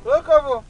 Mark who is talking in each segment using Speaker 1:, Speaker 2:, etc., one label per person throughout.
Speaker 1: هاك ابو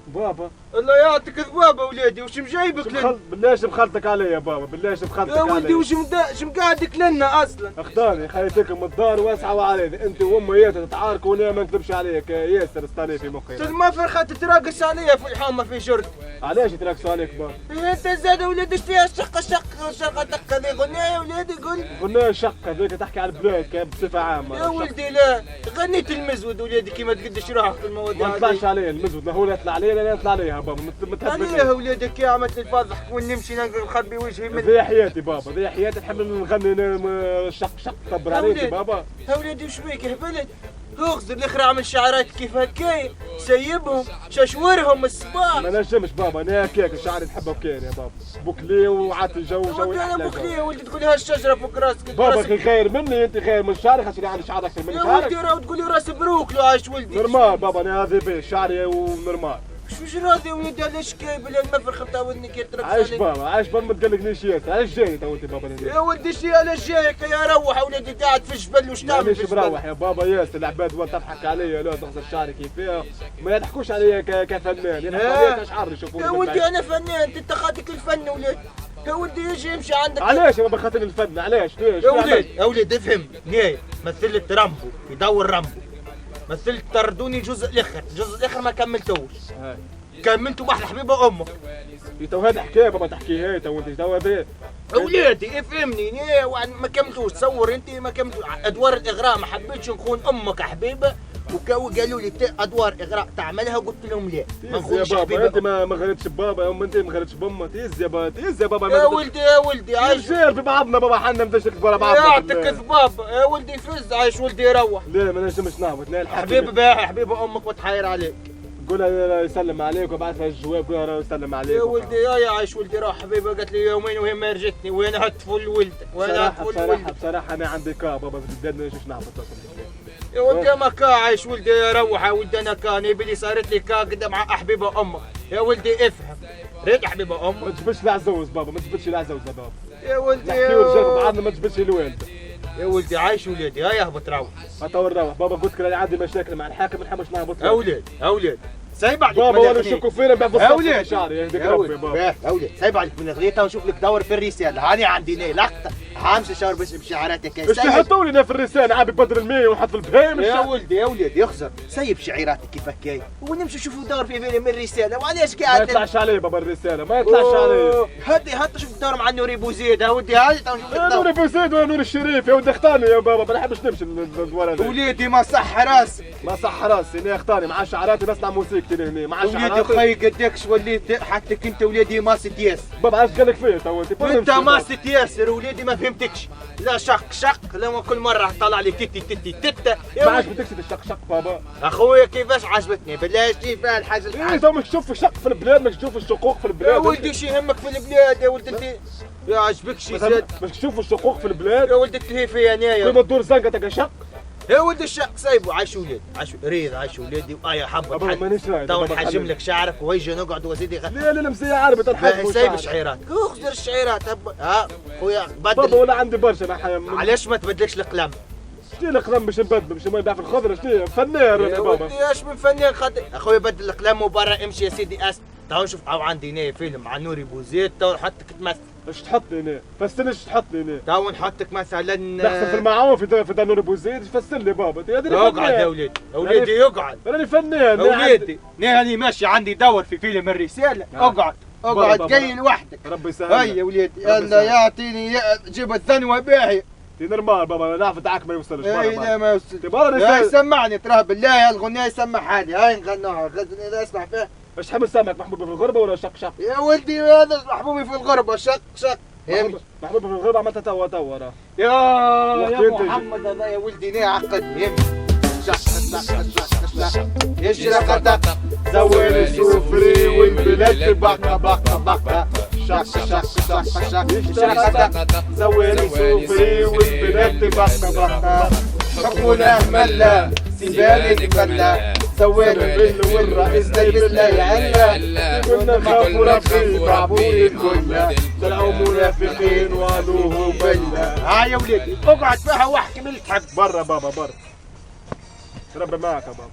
Speaker 2: بابا
Speaker 1: الله يعطيك البابا ولادي، وش مجايبك لنا؟
Speaker 2: بالله مخلطك علي يا بابا، بالله مخلطك
Speaker 1: يا
Speaker 2: علي.
Speaker 1: ولدي وش مقعدك لنا اصلا؟
Speaker 2: اختاري خليتكم الدار واسعه وعلينا، انت وامياتها تتعاركوا وانا ما نكذبش عليك، ياسر استاني في مخي.
Speaker 1: ما فرخة تتراقص عليا في الحومه في شرطي.
Speaker 2: علاش يتراقصوا عليك بابا؟
Speaker 1: انت زاد ولادي ايش فيها الشقه دقه ذي غنية يا ولادي قول.
Speaker 2: غنية شقه ذيك تحكي على البلاد كان بصفه عامه.
Speaker 1: يا ولدي لا غنيت المزود ولادي كيما تقدش روحك في المواضيع.
Speaker 2: ما نطلعش عليه المزود، لا هو لا يطلع عليه لا يطلع عليها بابا،
Speaker 1: عليها ولادك يا عملت الفاضح ونمشي نخبي وجهي من
Speaker 2: ذي حياتي بابا، ذي حياتي نحب نغني شق كبر عليك بابا.
Speaker 1: يا ولادي وش بيك هبلت؟ اخزر الاخر عمل شعرات كيف هكايا سيبهم ششورهم الصباح.
Speaker 2: ما نجمش بابا انا هكاك شعري نحبه كان يا بابا، بوكلي وعطي جو
Speaker 1: انا بوكلي يا ولدي تقول هالشجره فوق راسك.
Speaker 2: بابا كي خير مني انت خير من شعري خاطر عندي شعر اكثر من شعرك.
Speaker 1: يا ولدي راهو تقول لي راس بروك لو عايش ولدي.
Speaker 2: نورمال بابا انا هذا بيه شعري ونورمال.
Speaker 1: شو راضي يا ولدي علاش كايب المفرخه تاع ودني كي تركز عليك؟
Speaker 2: عايش بابا عايش بابا ما تقلقنيش ياسر، علاش جاي تو انت بابا؟
Speaker 1: يا ولدي شي علاش جايك يا روح يا ولدي قاعد في الجبل وش تعمل في الجبل؟
Speaker 2: مانيش مروح يا بابا ياسر، العباد ولا تضحك عليا لا تغسل شعري كيفاه، ما يضحكوش عليا كفنان، يضحكوا عليا كشعر يشوفوني.
Speaker 1: يا ولدي انا فنان انت خاطك الفن ولدي. يا ولدي يجي يمشي عندك.
Speaker 2: علاش يا بابا خاطر الفن علاش؟ ليش؟
Speaker 1: يا ولدي افهم ناي مثلت رامبو في دور رامبو، مثلت طردوني الجزء الاخر ما كملتوش. كملته واحد حبيبه امك.
Speaker 2: تو هذا حكايه بابا تحكيها تو انت تو هذا.
Speaker 1: اولادي افهمني ما كملتوش، تصور انت ما كملتوش ادوار الاغراء، ما حبيتش نخون امك يا حبيبه، وقالوا لي ادوار اغراء تعملها، قلت لهم لا
Speaker 2: ما نخونش حبيبه. انت ما غلطتش بابا، انت ما غلطتش بامك، تيز يا بابا تيز يا بابا.
Speaker 1: يا ولدي عايش
Speaker 2: رجال في بعضنا بابا، حنا بداش نكبر بعضنا.
Speaker 1: يعطيك بابا يا ولدي فز عايش ولدي يروح.
Speaker 2: لا ما نجمش نهبط، لا
Speaker 1: حبيبه امك وتحاير عليك.
Speaker 2: قولها يسلم عليك وبعث لها الجواب، قولها يسلم عليك.
Speaker 1: يا ولدي يا عايش ولدي راح حبيبه، قالت لي يومين وهي ما رجتني وانا هتفل ولدك وانا هتفل ولدك.
Speaker 2: بصراحه انا عندي كا بابا بدنا نشوف نهبط.
Speaker 1: يا ولدي ما كا عايش ولدي روح يا ولدي، انا كان يبي صارت لي كا قدام حبيبه امك. يا ولدي افهم ريت حبيبه امك.
Speaker 2: ما تجبدش العزوز بابا، ما تجبدش العزوز يا بابا.
Speaker 1: يا ولدي
Speaker 2: نحكيو رجال بعضنا، ما تجبدش الوالده.
Speaker 1: يا ولدي عايش ولادي هيا اهبط روح.
Speaker 2: تو نروح بابا، قلت لك عندي مشاكل مع الحاكم ما نحبش نهبط.
Speaker 1: يا ولدي سايب عليك
Speaker 2: بابا وانا نشكوا فينا بنفس
Speaker 1: يا
Speaker 2: شعري يهديك ربي بابا.
Speaker 1: يا ولدي سايب عليك من غليتها ونشوف لك دور في الرساله، هاني عندي لقطه همشي شاور بس بشعاراتك.
Speaker 2: ايش تحطوا لنا في الرساله؟ عابي بدر المية ونحط في البهايم.
Speaker 1: يا ولدي يخزر سيب شعيراتك كيف هكايا ونمشي نشوفوا دور في فيلم الرساله. وعلاش قاعد
Speaker 2: ما يطلعش عليه بابا الرساله، ما يطلعش عليه.
Speaker 1: هات شوف دور مع نوري بوزيد يا ولدي، هذه تو نشوف
Speaker 2: الدور. نوري بوزيد ولا نور الشريف يا ولدي اختارني يا بابا، ما نحبش نمشي الدور هذا.
Speaker 1: وليدي ما صح راسي،
Speaker 2: ما صح راسي، انا اختارني مع شعراتي بسمع موسيقتي هنا مع شعراتي.
Speaker 1: وليدي خي قدكش وليت حتى انت وليدي ماسة ياسر.
Speaker 2: بابا عاش قال لك فيا تو
Speaker 1: انت ماسة ياسر وليدي ما فهمتكش. لا شق لما كل مره طلع لي تيتا
Speaker 2: ما عجبتكش الشق بابا.
Speaker 1: اخويا كيفاش عجبتني بالله شتي فيها الحاجه
Speaker 2: ايه تو مش تشوف الشق في البلاد، مش تشوف الشقوق في البلاد.
Speaker 1: يا ولدي شي يهمك في البلاد يا ولدي انت يا عجبك شي زاد.
Speaker 2: مش تشوف الشقوق في البلاد
Speaker 1: يا ولدي تلهي فيا انايا.
Speaker 2: كيما تدور زنقه تلقى شق.
Speaker 1: يا ولدي الشق سايبه عايش ولاد عايش ولادي وآية حبة
Speaker 2: بابا مانيش رايد
Speaker 1: تو نحجم لك شعرك ويجي نقعد وزيدي
Speaker 2: لا مسيا عربي تنحجم.
Speaker 1: سايب الشعيرات اخزر الشعيرات ها خويا بدل.
Speaker 2: بابا ولا عندي برشا
Speaker 1: علاش ما تبدلكش القلم؟
Speaker 2: شتي القلم باش نبدل باش ما يبيع في الخضره؟ شتي فنان يا بابا.
Speaker 1: ايش من فنان خاطر اخويا بدل القلم وبرا امشي يا سيدي تو نشوف عندي هنا فيلم مع نوري بوزيد تو نحطك تمثل.
Speaker 2: ايش تحطني هنا؟ فسرني ايش تحطني هنا؟
Speaker 1: تو نحطك مثلا
Speaker 2: نحسن في المعاون في دار نوري بوزيد. فسر لي بابا.
Speaker 1: اقعد يا وليدي يقعد.
Speaker 2: راني فنان
Speaker 1: وليدي انا ماشي عندي دور في فيلم الرساله. اقعد جاي لوحدك.
Speaker 2: ربي يسهل.
Speaker 1: هيا يا وليدي يلا يعطيني جيب الثنوه باهي.
Speaker 2: نورمال بابا العفو تاعك ما يوصلش.
Speaker 1: اي لا ما يوصلش.
Speaker 2: هاي
Speaker 1: سمعني تراه بالله الغنية سمعها لي. هاي نغنوها اسمع فيها.
Speaker 2: ايش تحب تسمعك محبوبي في الغربه ولا شق؟
Speaker 1: يا ولدي هذا محبوبي في الغربه شق.
Speaker 2: محبوبي في الغربه عملتها تو
Speaker 1: يا محمد هذا يا ولدي ليه عقدني. شق يجري قدك
Speaker 2: زوالي سوفري والبلاد بقى شق يجري قدك زوالي سوفري والبلاد بقى
Speaker 1: حكونا ملا سيبالي تبلا سوينا
Speaker 2: والرئيس بالله يعلى كنا نخافوا ربي بعبوني كلنا طلعوا منافقين وقالوه بلا.
Speaker 1: ها يا وليدي اقعد فيها واحكي من الحق.
Speaker 2: برا بابا برا. ربي معك يا بابا.